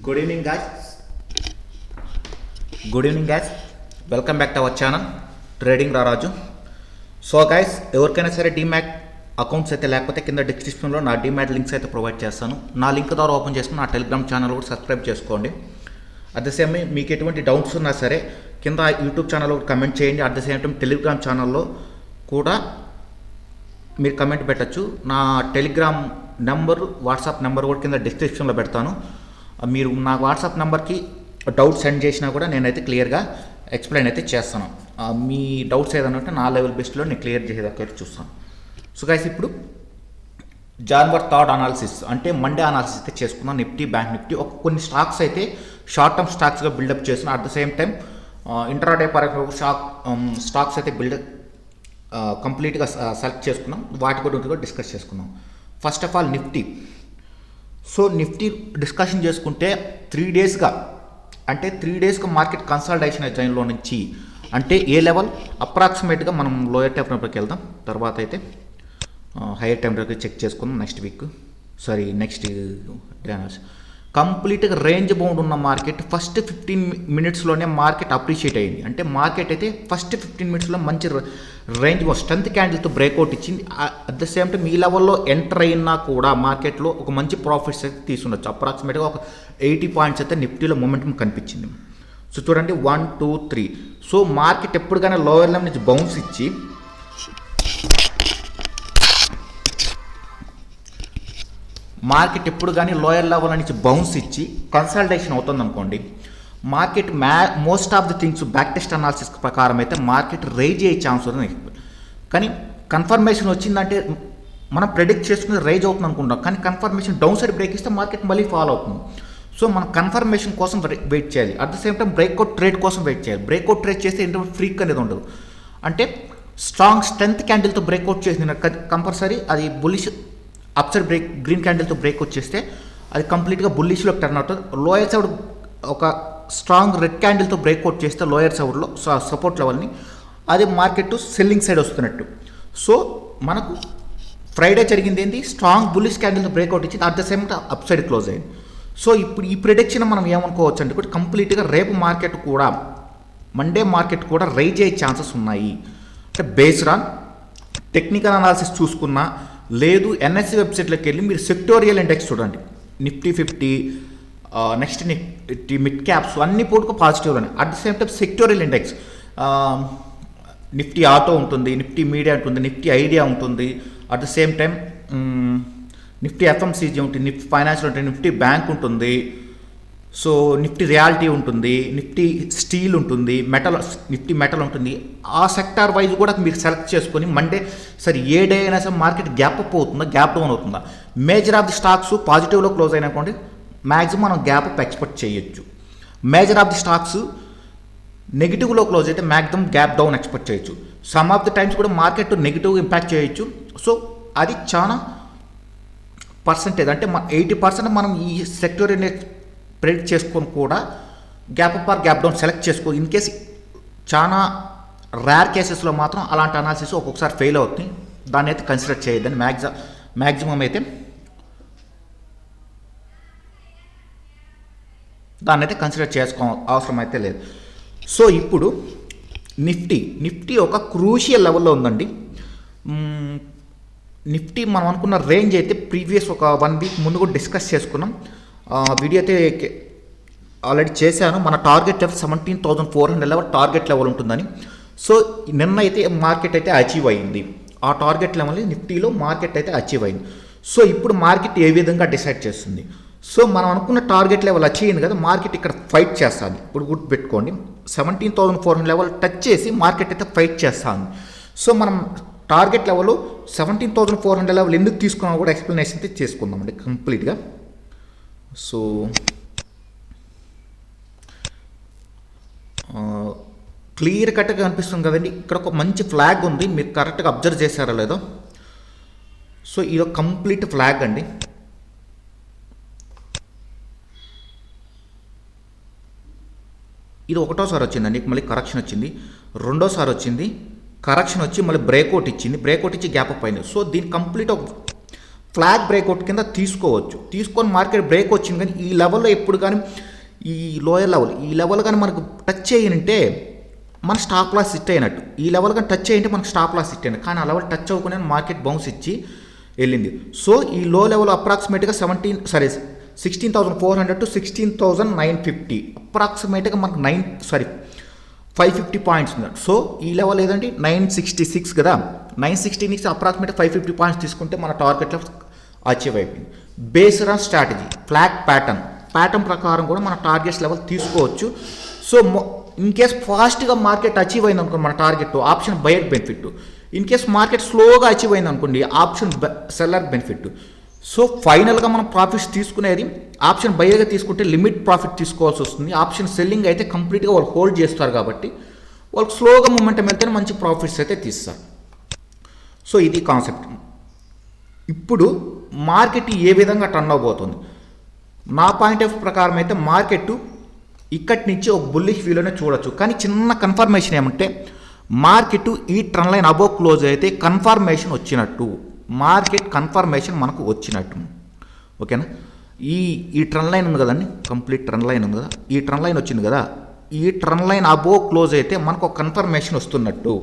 Good evening, guys. Good evening, guys. Welcome back to our channel, Trading Raraju. So guys, ఎవరికైనా సరే demat accounts అయితే లేకపోతే కింద డిస్క్రిప్షన్లో నా డీమ్యాట్ లింక్స్ అయితే ప్రొవైడ్ చేస్తాను. నా లింక్ ద్వారా ఓపెన్ చేసుకుని నా టెలిగ్రామ్ ఛానల్ కూడా సబ్స్క్రైబ్ చేసుకోండి. అట్ ద సేమ్ మీకు ఎటువంటి డౌట్స్ ఉన్నా సరే కింద యూట్యూబ్ ఛానల్లో కమెంట్ చేయండి. At the same time Telegram ఛానల్లో కూడా మీరు కమెంట్ పెట్టచ్చు. నా టెలిగ్రామ్ నెంబర్, వాట్సాప్ నెంబర్ కూడా కింద డిస్క్రిప్షన్లో పెడతాను. మీరు నా వాట్సాప్ నెంబర్కి డౌట్ సెండ్ చేసినా కూడా నేనైతే క్లియర్గా ఎక్స్ప్లెయిన్ అయితే చేస్తాను. మీ డౌట్స్ ఏదైనా ఉంటే నా లెవెల్ బెస్ట్లో నేను క్లియర్ చేసేదాకా చూస్తాను. సో గైస్, ఇప్పుడు జాన్వర్ థర్డ్ అనాలిసిస్ అంటే మండే అనాలిసిస్ అయితే చేసుకుందాం. నిఫ్టీ, బ్యాంక్ నిఫ్టీ కొన్ని స్టాక్స్ అయితే షార్ట్ టర్మ్ స్టాక్స్గా బిల్డప్ చేస్తున్నాం. At the same time intraday పరంగా స్టాక్స్ అయితే బిల్డప్ కంప్లీట్గా సెలెక్ట్ చేసుకున్నాం. వాటి గురించి కూడా డిస్కస్ చేసుకున్నాం. First of all Nifty. So Nifty discussion చేసుకుంటే 3 డేస్గా మార్కెట్ కన్సాలిడేషన్ జైన్లో నుంచి అంటే ఏ లెవెల్ అప్రాక్సిమేట్గా మనం లోయర్ టైం ఫ్రేమ్లోకి వెళ్దాం. తర్వాత అయితే హైయర్ టైం ఫ్రేమ్కి చెక్ చేసుకుందాం. నెక్స్ట్ డే కంప్లీట్గా రేంజ్ బౌండ్ ఉన్న మార్కెట్ ఫస్ట్ 15 మినిట్స్లోనే మార్కెట్ అప్రిషియేట్ అయ్యింది. అంటే మార్కెట్ అయితే ఫస్ట్ 15 మినిట్స్లో మంచి రేంజ్ స్ట్రెంత్ క్యాండిల్తో బ్రేక్అవుట్ ఇచ్చింది. అట్ ద సేమ్ టైం ఈ లెవెల్లో ఎంటర్ అయినా కూడా మార్కెట్లో ఒక మంచి ప్రాఫిట్స్ అయితే తీసుండొచ్చు. అప్రాక్సిమేట్గా ఒక 80 పాయింట్స్ అయితే నిఫ్టీలో మొమెంటం కనిపించింది. సో చూడండి, 1 2 3. సో మార్కెట్ ఎప్పుడుగానే లోయర్ లెవెల్ నుంచి బౌన్స్ ఇచ్చి కన్సల్టేషన్ అవుతుంది అనుకోండి, market most of the things back test analysis ప్రకారం అయితే మార్కెట్ రైజ్ అయ్యే ఛాన్స్ ఉంది. కానీ కన్ఫర్మేషన్ వచ్చిందంటే మనం ప్రెడిక్ట్ చేసుకుని రైజ్ అవుతుంది అనుకుంటాం. కానీ కన్ఫర్మేషన్ డౌన్ సైడ్ బ్రేక్ ఇస్తే మార్కెట్ మళ్ళీ ఫాలో అవుతుంది. సో మనం కన్ఫర్మేషన్ కోసం వెయిట్ చేయాలి. At the same time breakout trade కోసం వెయిట్ చేయాలి. బ్రేక్అవుట్ ట్రేడ్ చేస్తే ఏంటంటే ఫ్రీక్ అనేది ఉండదు. అంటే స్ట్రాంగ్ స్ట్రెంత్ క్యాండిల్తో బ్రేక్అవుట్ చేసింది కంపల్సరీ అది బుల్లిష్ అప్సైడ్ గ్రీన్ క్యాండిల్తో బ్రేక్ వచ్చేస్తే అది కంప్లీట్గా బుల్లిష్లోకి టర్న్ అవుతుంది. లోయర్ సైడ్ ఒక స్ట్రాంగ్ రెడ్ క్యాండిల్తో బ్రేక్అవుట్ చేస్తే లోయర్ సైడ్లో సపోర్ట్ లెవెల్ని అది మార్కెట్ సెల్లింగ్ సైడ్ వస్తున్నట్టు. సో మనకు ఫ్రైడే జరిగింది ఏంటి, స్ట్రాంగ్ బుల్లిష్ క్యాండిల్తో బ్రేక్అవుట్ ఇచ్చింది. At the same time up side close అయింది. సో ఇప్పుడు ఈ ప్రిడిక్షన్ మనం ఏమనుకోవచ్చు అంటే ఇప్పుడు కంప్లీట్గా రేపు మార్కెట్ కూడా మండే మార్కెట్ కూడా రైజ్ అయ్యే ఛాన్సెస్ ఉన్నాయి. అంటే బేస్డ్ ఆన్ టెక్నికల్ అనాలిసిస్ చూసుకున్నా లేదు, ఎన్ఎస్సి వెబ్సైట్లోకి వెళ్ళి మీరు సెక్టోరియల్ ఇండెక్స్ చూడండి. Nifty 50, next Nifty mid caps అన్ని పూటకు పాజిటివ్ ఉన్నాయి. At the same time sectorial index Nifty auto ఉంటుంది, నిఫ్టీ మీడియా ఉంటుంది, నిఫ్టీ ఐడియా ఉంటుంది. At the same time Nifty FMCG ఉంటుంది, నిఫ్టీ ఫైనాన్షియల్ ఉంటుంది, నిఫ్టీ బ్యాంక్ ఉంటుంది. సో నిఫ్టీ రియాలిటీ ఉంటుంది, నిఫ్టీ స్టీల్ ఉంటుంది, నిఫ్టీ మెటల్ ఉంటుంది. ఆ సెక్టార్ వైజ్ కూడా మీరు సెలెక్ట్ చేసుకొని మండే సరే ఏ డే అయినా సరే మార్కెట్ గ్యాప్ అప్ అవుతుందా, గ్యాప్ డౌన్ అవుతుందా. మేజర్ ఆఫ్ ది స్టాక్స్ పాజిటివ్లో క్లోజ్ అయినటువంటి మ్యాక్సిమం మనం గ్యాప్ అప్ ఎక్స్పెక్ట్ చేయొచ్చు. మేజర్ ఆఫ్ ది స్టాక్స్ నెగిటివ్లో క్లోజ్ అయితే మ్యాక్సిమం గ్యాప్ డౌన్ ఎక్స్పెక్ట్ చేయొచ్చు. సమ్ ఆఫ్ ది టైమ్స్ కూడా మార్కెట్ నెగిటివ్ ఇంపాక్ట్ చేయొచ్చు. సో అది చాలా పర్సెంటేజ్ అంటే 80% మనం ఈ సెక్టర్ ప్రెడిక్ట్ చేసుకొని కూడా gap up or gap down select చేసుకో. ఇన్ కేస్ చాలా రేర్ కేసెస్లో మాత్రం అలాంటి అనాలిసిస్ ఒక్కొక్కసారి ఫెయిల్ అవుతుంది. దాన్ని అయితే కన్సిడర్ చేయొద్దని మ్యాక్సిమం అయితే దాన్ని అయితే కన్సిడర్ చేసుకో అవసరం అయితే లేదు. సో ఇప్పుడు నిఫ్టీ ఒక క్రూషియల్ లెవెల్లో ఉందండి. నిఫ్టీ మనం అనుకున్న రేంజ్ అయితే ప్రీవియస్ ఒక 1 వీక్ ముందు కూడా డిస్కస్ చేసుకున్నాం. వీడియో అయితే ఆల్రెడీ చేశాను. మన target level 17,400 level target level ఉంటుందని. సో నిన్న అయితే మార్కెట్ అయితే అచీవ్ అయింది. ఆ టార్గెట్ లెవెల్ నిఫ్టీలో మార్కెట్ అయితే అచీవ్ అయింది. సో ఇప్పుడు మార్కెట్ ఏ విధంగా డిసైడ్ చేస్తుంది. సో మనం అనుకున్న టార్గెట్ లెవెల్ అచీవ్ అయింది కదా, మార్కెట్ ఇక్కడ ఫైట్ చేస్తుంది. ఇప్పుడు గుర్తుపెట్టుకోండి, 17,400 లెవెల్ టచ్ చేసి మార్కెట్ అయితే ఫైట్ చేస్తుంది. సో మనం టార్గెట్ లెవెల్ 17,400 లెవెల్ ఎందుకు తీసుకున్నా కూడా ఎక్స్ప్లెనేషన్ అయితే చేసుకుందామండి కంప్లీట్గా. సో క్లియర్ కట్గా కనిపిస్తుంది కదండి. ఇక్కడ ఒక మంచి ఫ్లాగ్ ఉంది, మీరు కరెక్ట్గా అబ్జర్వ్ చేశారో లేదో. సో ఇది ఒక కంప్లీట్ ఫ్లాగ్ అండి. ఇది ఒకటోసారి వచ్చిందండి, మళ్ళీ కరెక్షన్ వచ్చింది. రెండోసారి వచ్చింది, కరెక్షన్ వచ్చి మళ్ళీ బ్రేక్అవుట్ ఇచ్చింది, బ్రేక్అవుట్ ఇచ్చి గ్యాప్ అప్ అయింది. సో దీని కంప్లీట్ ఒక ఫ్లాగ్ బ్రేక్అవుట్ కింద తీసుకోవచ్చు. తీసుకొని మార్కెట్ బ్రేక్ వచ్చింది, కానీ ఈ లెవెల్లో ఎప్పుడు కానీ ఈ లోయర్ లెవెల్ ఈ లెవెల్ కానీ మనకు టచ్ చేయనంటే మన స్టాప్ లాస్ హిట్ అయినట్టు. ఈ లెవెల్ కానీ టచ్ అయ్యింటే మనకు స్టాప్ లాస్ హిట్ అయినట్టు. కానీ ఆ లెవెల్ టచ్ అవ్వకుండా మార్కెట్ బౌన్స్ ఇచ్చి వెళ్ళింది. సో ఈ లో లెవెల్ అప్రాక్సిమేట్గా 16,400 to 16,950 అప్రాక్సిమేట్గా మనకు 550 పాయింట్స్ ఉంది. సో ఈ లెవెల్ ఏదంటే 966 కదా, 960 నుంచి అప్రాక్సిమేట్ 550 పాయింట్స్ తీసుకుంటే మన టార్గెట్ లెవెల్ అచీవ్ అయిపోయింది. Based on strategy flag pattern ప్రకారం కూడా మన టార్గెట్స్ లెవెల్ తీసుకోవచ్చు. సో ఇన్ కేస్ ఫాస్ట్గా మార్కెట్ అచీవ్ అయింది అనుకోండి మన target, option buyer benefit. In case market స్లోగా అచీవ్ అయింది అనుకోండి, ఆప్షన్ సెల్లర్ బెనిఫిట్. సో ఫైనల్గా మనం ప్రాఫిట్స్ తీసుకునేది ఆప్షన్ బయర్గా తీసుకుంటే లిమిట్ ప్రాఫిట్ తీసుకోవాల్సి వస్తుంది. ఆప్షన్ సెల్లింగ్ అయితే కంప్లీట్గా వాళ్ళు హోల్డ్ చేస్తారు కాబట్టి వాళ్ళకి స్లోగా మూమెంటం వెళ్తేనే మంచి ప్రాఫిట్స్ అయితే తీస్తారు. సో ఇది కాన్సెప్ట్. ఇప్పుడు మార్కెట్ ఏ విధంగా టర్న్ అవబోతుంది నా పాయింట్ ఆఫ్ ప్రకారం అయితే మార్కెట్ ఇక్కడి నుంచి ఒక బుల్లిష్ వ్యూలోనే చూడొచ్చు. కానీ చిన్న కన్ఫర్మేషన్ ఏమంటే మార్కెట్ ఈ ట్రెండ్ లైన్ అబోవ్ క్లోజ్ అయితే కన్ఫర్మేషన్ వచ్చినట్టు, మార్కెట్ కన్ఫర్మేషన్ మనకు వచ్చినట్టు. ఓకేనా, ఈ ట్రెండ్ లైన్ ఉంది కదండి, కంప్లీట్ ట్రెండ్ లైన్ ఉంది కదా, ఈ ట్రెండ్ లైన్ వచ్చింది కదా, ఈ ట్రెండ్ లైన్ అబోవ్ క్లోజ్ అయితే మనకు ఒక కన్ఫర్మేషన్ వస్తున్నట్టు.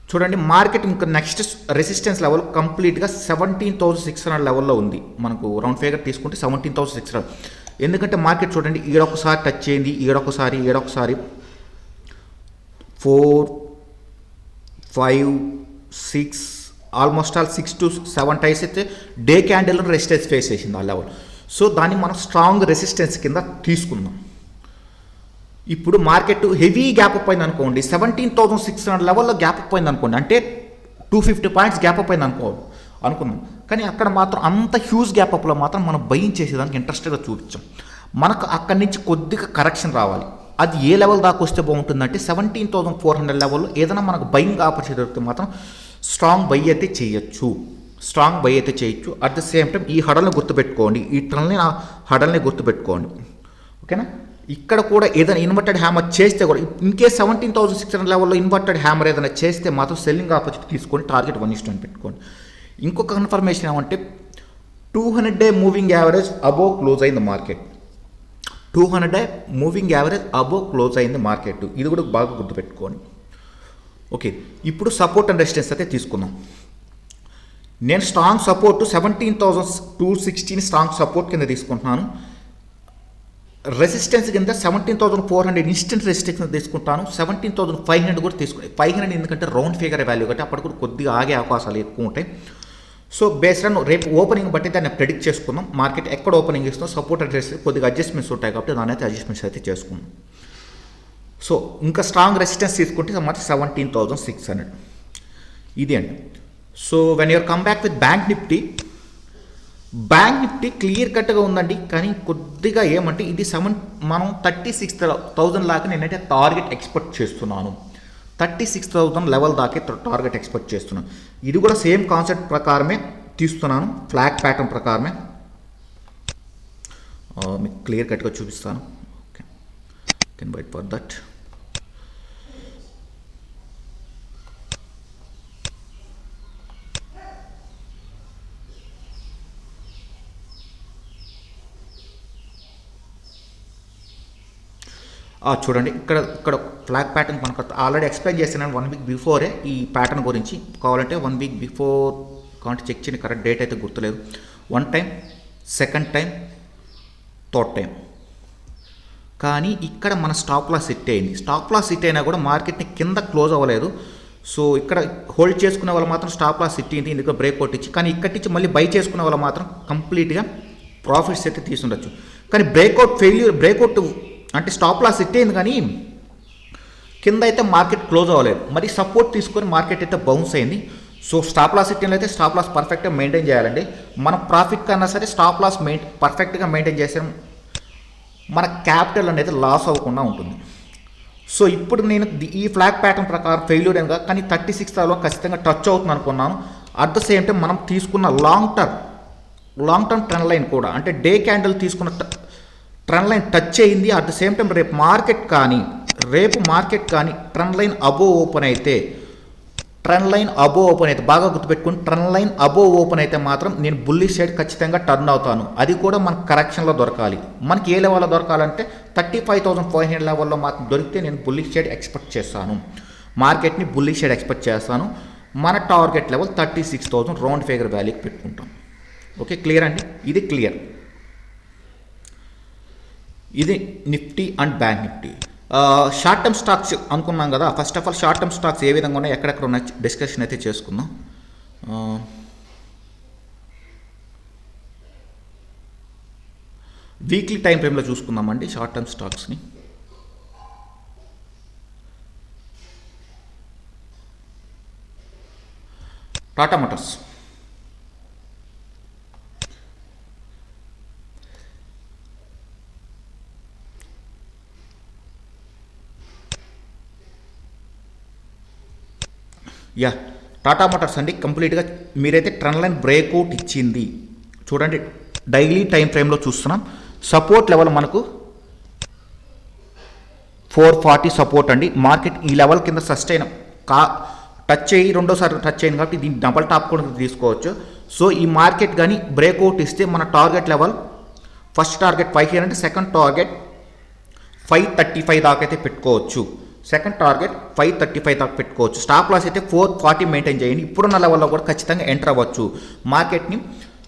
చూడండి మార్కెట్ ఇంకా నెక్స్ట్ రెసిస్టెన్స్ లెవెల్ కంప్లీట్గా 17,600 లెవెల్లో ఉంది. మనకు రౌండ్ ఫిగర్ తీసుకుంటే 17,600. ఎందుకంటే మార్కెట్ చూడండి ఈడొకసారి టచ్ అయింది, ఈడొకసారి 4, 5, 6 ఆల్మోస్ట్ ఆల్ 6 to 7 టైమ్స్ అయితే డే క్యాండిల్ రెసిస్టెన్స్ ఫేస్ చేసింది ఆ లెవెల్. సో దాన్ని మనం స్ట్రాంగ్ రెసిస్టెన్స్ కింద తీసుకుందాం. ఇప్పుడు మార్కెట్ హెవీ గ్యాప్ అప్ అయింది అనుకోండి, 17,600 లెవెల్లో గ్యాప్ అప్ అయింది అనుకోండి, అంటే 250 పాయింట్స్ గ్యాప్ అప్ అయింది అనుకున్నాం. కానీ అక్కడ మాత్రం అంత హ్యూజ్ గ్యాప్ అప్లో మాత్రం మనం బయింగ్ చేసేదానికి ఇంట్రెస్టెడ్గా చూపించాం. మనకు అక్కడి నుంచి కొద్దిగా కరెక్షన్ రావాలి. అది ఏ లెవెల్ దాకా వస్తే బాగుంటుందంటే 17,400 లెవెల్లో ఏదైనా మనకు బయింగ్ ఆపర్చునిటీ దొరికితే మాత్రం స్ట్రాంగ్ బై అయితే చేయొచ్చు. అట్ ద సేమ్ టైం ఈ హడల్ని గుర్తుపెట్టుకోండి, ఈ ట్రెండ్ని హడల్ని గుర్తుపెట్టుకోండి. ఓకేనా, ఇక్కడ కూడా ఏదైనా ఇన్వర్టెడ్ హ్యామర్ చేస్తే కూడా ఇన్ కేస్ 17,600 లెవెల్లో ఇన్వర్టెడ్ హ్యామర్ ఏదైనా చేస్తే మాత్రం సెల్లింగ్ ఆపర్చునిటీ తీసుకొని టార్గెట్ 1:1 పెట్టుకోండి. ఇంకొక కన్ఫర్మేషన్ ఏమంటే 200-day moving average above close అయింది market. 200-day moving average above close అయింది మార్కెట్. ఇది కూడా బాగా గుర్తుపెట్టుకోండి. ఓకే, ఇప్పుడు సపోర్ట్ అండ్ రెసిస్టెన్స్ అయితే తీసుకుందాం. నేను స్ట్రాంగ్ సపోర్ట్ 17,260 స్ట్రాంగ్ సపోర్ట్ కింద తీసుకుంటున్నాను. రెసిస్టెన్స్ కింద 17,400 ఇన్స్టెంట్ రెసిస్టెన్స్ తీసుకుంటాను. 17,500 కూడా తీసుకుంటాను. 500 ఎందుకంటే రౌండ్ ఫిగర్ వాల్యూ కాబట్టి అప్పటి కూడా కొద్దిగా ఆగే అవకాశాలు ఎక్కువ ఉంటాయి. సో బేస్డ్ ఆన్ రేపు ఓపెనింగ్ బట్టి దాన్ని ప్రెడిక్ట్ చేసుకుందాం. మార్కెట్ ఎక్కడ ఓపెనింగ్ ఇస్తుందో సపోర్ట్ అడ్రస్ కొద్దిగా అడ్జస్ట్మెంట్స్ ఉంటాయి కాబట్టి దాని అయితే అడ్జస్ట్మెంట్స్ అయితే చేసుకుందాం. సో ఇంకా స్ట్రాంగ్ రెసిస్టెన్స్ తీసుకుంటే మాత్రం 17,600 ఇది అండి. So when your come back with bank Nifty clear కట్గా ఉందండి. కానీ కొద్దిగా ఏమంటే ఇది మనం 36,000 దాకా నేనైతే టార్గెట్ ఎక్స్పెక్ట్ చేస్తున్నాను. 36,000 లెవెల్ దాకే టార్గెట్ ఎక్స్పెక్ట్ చేస్తున్నాను. ఇది కూడా సేమ్ కాన్సెప్ట్ ప్రకారమే తీస్తున్నాను, ఫ్లాగ్ ప్యాటర్న్ ప్రకారమే మీకు క్లియర్ కట్గా చూపిస్తాను. Okay, can wait for that. చూడండి ఇక్కడ ఫ్లాగ్ ప్యాటర్న్ మనకు ఆల్రెడీ ఎక్స్ప్లెయిన్ చేస్తున్నాను 1 వీక్ బిఫోరే ఈ ప్యాటర్న్ గురించి. కావాలంటే 1 వీక్ బిఫోర్ కాబట్టి చెక్ చేయండి, కరెక్ట్ డేట్ అయితే గుర్తులేదు. 1 time, 2nd time, 3rd time. కానీ ఇక్కడ మన స్టాప్ లాస్ హిట్ అయింది. స్టాప్ లాస్ హిట్ అయినా కూడా మార్కెట్ని కింద క్లోజ్ అవ్వలేదు. సో ఇక్కడ హోల్డ్ చేసుకునే వాళ్ళు మాత్రం స్టాప్ లాస్ హిట్ అయింది, ఇందులో బ్రేక్అవుట్ ఇచ్చి. కానీ ఇక్కడి నుంచి మళ్ళీ బై చేసుకునే వాళ్ళు మాత్రం కంప్లీట్గా ప్రాఫిట్స్ అయితే తీసుండొచ్చు. కానీ బ్రేక్అవుట్ అంటే స్టాప్ లాస్ హిట్ అయింది కానీ కింద అయితే మార్కెట్ క్లోజ్ అవ్వలేదు. మరి సపోర్ట్ తీసుకొని మార్కెట్ అయితే బౌన్స్ అయింది. సో స్టాప్ లాస్ హిట్ అయితే స్టాప్ లాస్ పర్ఫెక్ట్గా మెయింటైన్ చేయాలండి. మన ప్రాఫిట్ కన్నా సరే స్టాప్ లాస్ పర్ఫెక్ట్గా మెయింటైన్ చేస్తే మన క్యాపిటల్ అనేది లాస్ అవ్వకుండా ఉంటుంది. సో ఇప్పుడు నేను ఈ ఫ్లాగ్ ప్యాటర్న్ ప్రకారం ఫెయిల్యూర్ అయినగా కానీ 36,000 ఖచ్చితంగా టచ్ అవుతుంది అనుకున్నాను. అట్ ద సేమ్ టైం మనం తీసుకున్న లాంగ్ టర్మ్ ట్రెండ్ లైన్ కూడా అంటే డే క్యాండిల్ తీసుకున్న ట్రెండ్ లైన్ టచ్ అయింది. అట్ ద సేమ్ టైం రేపు మార్కెట్ కానీ ట్రెండ్ లైన్ అబోవ్ ఓపెన్ అయితే ట్రెండ్ లైన్ అబో ఓపెన్ అయితే బాగా గుర్తుపెట్టుకుని ట్రెండ్ లైన్ అబో ఓపెన్ అయితే మాత్రం నేను బుల్లిష్ సైడ్ ఖచ్చితంగా టర్న్ అవుతాను. అది కూడా మనకు కరెక్షన్లో దొరకాలి. మనకి ఏ లెవెల్లో దొరకాలంటే 35,500 లెవెల్లో మాత్రం దొరికితే నేను బుల్లిష్ సైడ్ ఎక్స్పెక్ట్ చేస్తాను. మార్కెట్ని బుల్లిష్ సైడ్ ఎక్స్పెక్ట్ చేస్తాను. మన టార్గెట్ లెవెల్ 36,000 రౌండ్ ఫిగర్ వాల్యూకి పెట్టుకుంటాం. ఓకే, క్లియర్ అండి, ఇది క్లియర్. ఇది Nifty and bank Nifty. Short term stocks అనుకున్నాం కదా. First of all short term stocks ఏ విధంగా ఉన్నాయి, ఎక్కడెక్కడ ఉన్నాయి డిస్కషన్ అయితే చేసుకుందాం. వీక్లీ టైం ఫ్రేమ్లో చూసుకుందామండి షార్ట్ టర్మ్ స్టాక్స్ని. Tata Motors, yeah Tata Motors అండి కంప్లీట్గా మీరైతే ట్రెండ్ లైన్ బ్రేక్అవుట్ ఇచ్చింది చూడండి. డైలీ టైం ఫ్రేమ్లో చూస్తున్నాం. సపోర్ట్ లెవెల్ మనకు 440 సపోర్ట్ అండి. మార్కెట్ ఈ లెవెల్ కింద సస్టైన్ టచ్ అయ్యి రెండోసారి టచ్ అయింది కాబట్టి దీన్ని డబల్ టాప్ కూడా తీసుకోవచ్చు. సో ఈ మార్కెట్ కానీ బ్రేక్అవుట్ ఇస్తే మన target level first target 500, second target 535 దాకా అయితే పెట్టుకోవచ్చు. సెకండ్ టార్గెట్ 535 దాకా పెట్టుకోవచ్చు. స్టాప్ లాస్ అయితే 440 మెయింటైన్ చేయండి. ఇప్పుడున్న లెవెల్లో కూడా ఖచ్చితంగా ఎంటర్ అవ్వచ్చు. మార్కెట్ని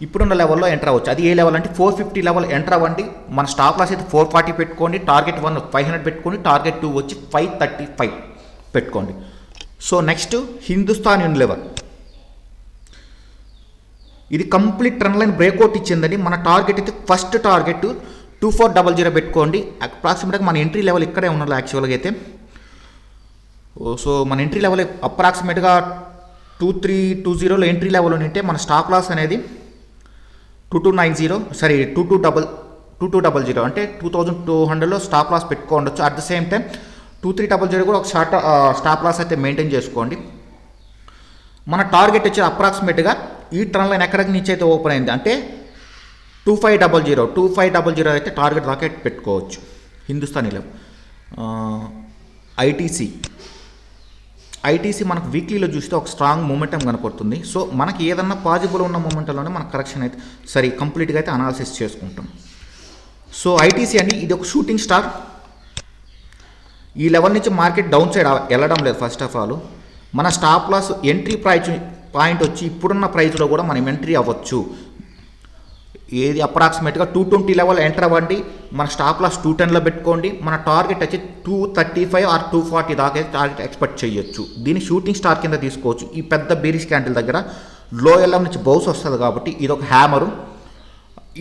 ఇప్పుడున్న లెవెల్లో ఎంటర్ అవ్వచ్చు. అది ఏ లెవెల్ అంటే 450 లెవెల్ ఎంటర్ అవ్వండి. మన స్టాప్ లాస్ అయితే 440 పెట్టుకోండి. టార్గెట్ 1 500 పెట్టుకోండి. టార్గెట్ 2 వచ్చి 535 పెట్టుకోండి. సో నెక్స్ట్ హిందుస్థాన్ యూనిలివర్, ఇది కంప్లీట్ ట్రెండ్ లైన్ బ్రేక్అవుట్ ఇచ్చిందండి. మన టార్గెట్ అయితే ఫస్ట్ టార్గెట్ 2400 పెట్టుకోండి. అప్రాక్సిమేట్గా మన ఎంట్రీ లెవెల్ ఇక్కడే ఉన్నారు యాక్చువల్గా అయితే. సో మన ఎంట్రీ లెవెల్ అప్రాక్సిమేట్గా 2320లో ఎంట్రీ లెవెల్ ఉంటే మన స్టాప్ లాస్ అనేది 2200 అంటే 2200లో స్టాప్ లాస్ పెట్టుకోవచ్చు. అట్ ద సేమ్ టైం 2300 కూడా ఒక స్టాప్ లాస్ అయితే మెయింటైన్ చేసుకోండి. మన టార్గెట్ వచ్చి అప్రాక్సిమేట్గా ఈ ట్రెండ్ లైన్ ఎక్కడికి నుంచి అయితే ఓపెన్ అయింది అంటే 2500 అయితే టార్గెట్ రాకెట్ పెట్టుకోవచ్చు. హిందుస్థాన్ యూనిలివర్. ఐటీసీ మనకు వీక్లీలో చూస్తే ఒక స్ట్రాంగ్ మూమెంటం కనపడుతుంది. సో మనకి ఏదన్నా పాజిబుల్ ఉన్న మూమెంట్లోనే మన కరెక్షన్ అయితే కంప్లీట్గా అయితే అనాలిసిస్ చేసుకుంటాం. సో ఐటీసీ అండి ఇది ఒక షూటింగ్ స్టార్. ఈ లెవెల్ నుంచి మార్కెట్ డౌన్ సైడ్ వెళ్ళడం లేదు. ఫస్ట్ ఆఫ్ ఆల్ మన స్టాప్ లాస్ ఎంట్రీ పాయింట్ వచ్చి ఇప్పుడున్న ప్రైస్లో కూడా మనం ఎంట్రీ అవ్వచ్చు. ఏది అప్రాక్సిమేట్గా 220 లెవెల్ ఎంటర్ అవ్వండి. మన స్టాప్ లాస్ 210లో పెట్టుకోండి. మన టార్గెట్ వచ్చి 235 ఆర్ 240 దాకా టార్గెట్ ఎక్స్పెక్ట్ చేయొచ్చు. దీన్ని షూటింగ్ స్టార్ కింద తీసుకోవచ్చు. ఈ పెద్ద బేరిష్ క్యాండిల్ దగ్గర లో ఎల్ఎం నుంచి బౌన్స్ వస్తుంది కాబట్టి ఇది ఒక హ్యామరు.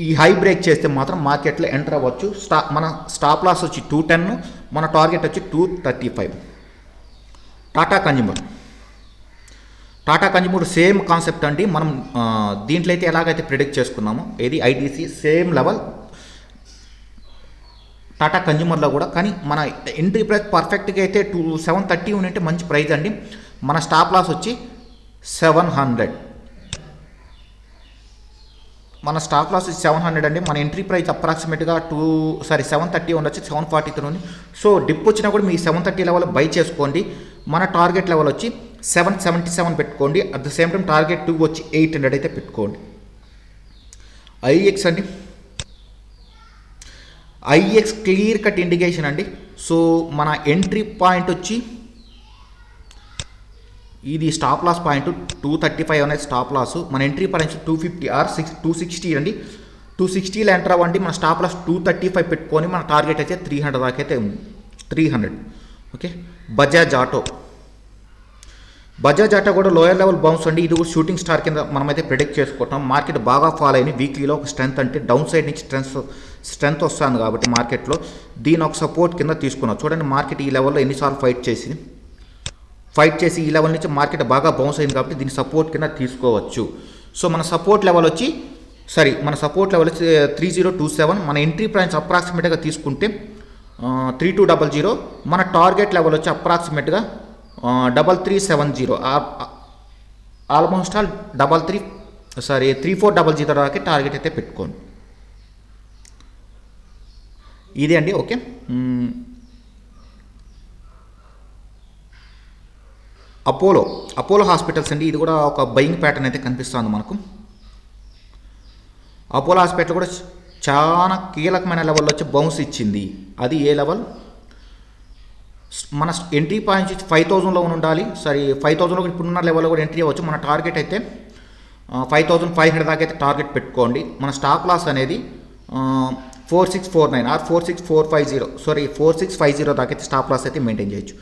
ఈ హై బ్రేక్ చేస్తే మాత్రం మార్కెట్లో ఎంటర్ అవ్వచ్చు. మన స్టాప్ లాస్ వచ్చి 210, మన టార్గెట్ వచ్చి 235. టాటా కన్జ్యూమర్ సేమ్ కాన్సెప్ట్ అండి. మనం దీంట్లో అయితే ఎలాగైతే ప్రిడిక్ట్ చేసుకున్నామో ఏది ఐటీసీ సేమ్ లెవెల్ టాటా కన్జ్యూమర్లో కూడా. కానీ మన ఎంట్రీ ప్రైస్ పర్ఫెక్ట్గా అయితే 730 ఉంటే మంచి ప్రైస్ అండి. మన స్టాప్ లాస్ వచ్చి 700. మన స్టాప్ లాస్ 700 అండి. మన ఎంట్రీ ప్రైస్ అప్రాక్సిమేట్గా 730 ఉండొచ్చు, 743 ఉంది. సో డిప్ వచ్చినా కూడా మీ 730 లెవెల్ బై చేసుకోండి. మన టార్గెట్ లెవెల్ వచ్చి 777 పెట్టుకోండి. At the same time target 2 వచ్చి 800 అయితే పెట్టుకోండి. ఐఎక్స్ అండి, ఐఎక్స్ క్లియర్ కట్ ఇండికేషన్ అండి. సో మన ఎంట్రీ పాయింట్ వచ్చి ఇది స్టాప్ లాస్ పాయింట్ 235 అనేది స్టాప్ లాస్. మన ఎంట్రీ పాయింట్ 250 ఆర్ 260 అండి. 260లో ఎంటర్ అవ్వండి. మన స్టాప్ లాస్ 235 పెట్టుకొని మన టార్గెట్ అయితే 300 దాకా అయితే 300. ఓకే. బజాజ్ ఆటో కూడా లోయర్ లెవెల్ బౌన్స్ అండి. ఇది కూడా షూటింగ్ స్టార్ కింద మనమైతే ప్రిడిక్ట్ చేసుకుంటాం. మార్కెట్ బాగా ఫాల్ అయింది వీక్లీలో. ఒక స్ట్రెంత్ అంటే డౌన్ సైడ్ నుంచి స్ట్రెంత్ వస్తుంది కాబట్టి మార్కెట్లో దీని ఒక సపోర్ట్ కింద తీసుకున్నాం. చూడండి మార్కెట్ ఈ లెవెల్లో ఎన్నిసార్లు ఫైట్ చేసి ఈ లెవెల్ నుంచి మార్కెట్ బాగా బౌన్స్ అయింది కాబట్టి దీన్ని సపోర్ట్ కింద తీసుకోవచ్చు. సో మన సపోర్ట్ లెవెల్ వచ్చి 3027. మన ఎంట్రీ ప్రైస్ అప్రాక్సిమేట్గా తీసుకుంటే 3200. మన టార్గెట్ లెవెల్ వచ్చి అప్రాక్సిమేట్గా 3370. ఆల్మోస్ట్ ఆల్ 3400 దాకా టార్గెట్ అయితే పెట్టుకోండి. ఇదే అండి. ఓకే. అపోలో హాస్పిటల్స్ అండి. ఇది కూడా ఒక బయింగ్ ప్యాటర్న్ అయితే కనిపిస్తుంది మనకు. అపోలో హాస్పిటల్ కూడా చాలా కీలకమైన లెవెల్లో వచ్చి బౌన్స్ ఇచ్చింది. అది ఏ లెవెల్? మన ఎంట్రీ పాయింట్ 5000లో ఉండాలి. సరే 5000లో ఇప్పుడున్న లెవెల్లో కూడా ఎంట్రీ అవ్వచ్చు. మన టార్గెట్ అయితే 5500 దాకా అయితే టార్గెట్ పెట్టుకోండి. మన స్టాప్ లాస్ అనేది 4649 ఆర్ 46450 సారీ 4650 దాకా అయితే స్టాప్ లాస్ అయితే మెయింటైన్ చేయొచ్చు.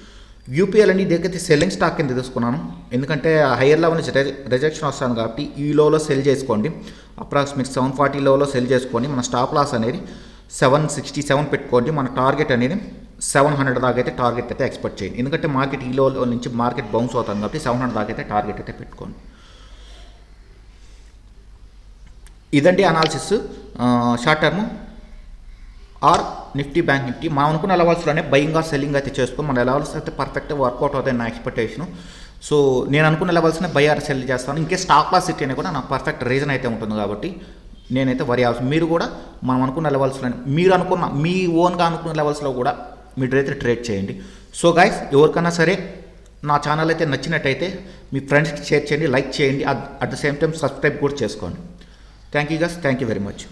యూపీఎల్ అండి, దీనికైతే సెల్లింగ్ స్టాక్ కింద తీసుకున్నాను. ఎందుకంటే హైయర్ లెవెల్ నుంచి రిజెక్షన్ వస్తాను కాబట్టి ఈ లోలో సెల్ చేసుకోండి. అప్రాక్సిమేట్ 740 లోలో సెల్ చేసుకోండి. మన స్టాప్ లాస్ అనేది 767 పెట్టుకోండి. మన టార్గెట్ అనేది 700 దాకా అయితే టార్గెట్ అయితే ఎక్స్పెక్ట్ చేయండి. ఎందుకంటే మార్కెట్ ఈ లో నుంచి మార్కెట్ బౌన్స్ అవుతుంది కాబట్టి 700 దాకా అయితే టార్గెట్ అయితే పెట్టుకోండి. ఇదండి analysis short term are Nifty bank Nifty. మనం అనుకున్న లెవెల్స్లోనే బయింగ్ ఆర్ సెల్లింగ్ అయితే చేసుకొని మన లెవెల్స్ అయితే పర్ఫెక్ట్గా వర్కౌట్ అవుతాయి నా ఎక్స్పెక్టేషను. సో నేను అనుకున్న లెవెల్స్నే బై ఆర్ సెల్ చేస్తాను. ఇంకే స్టాప్ లాస్ సిటీ అనేది కూడా నాకు పర్ఫెక్ట్ రీజన్ అయితే ఉంటుంది కాబట్టి నేనైతే వరి అవసరం. మీరు కూడా మనం అనుకున్న లెవెల్స్లో మీరు అనుకున్న మీ ఓన్గా అనుకున్న లెవెల్స్లో కూడా మీరు అయితే ట్రేడ్ చేయండి. సో గైస్, ఎవరికైనా సరే నా ఛానల్ అయితే నచ్చినట్టయితే మీ ఫ్రెండ్స్కి షేర్ చేయండి, లైక్ చేయండి, at the same time subscribe కూడా చేసుకోండి. Thank you guys, thank you very much.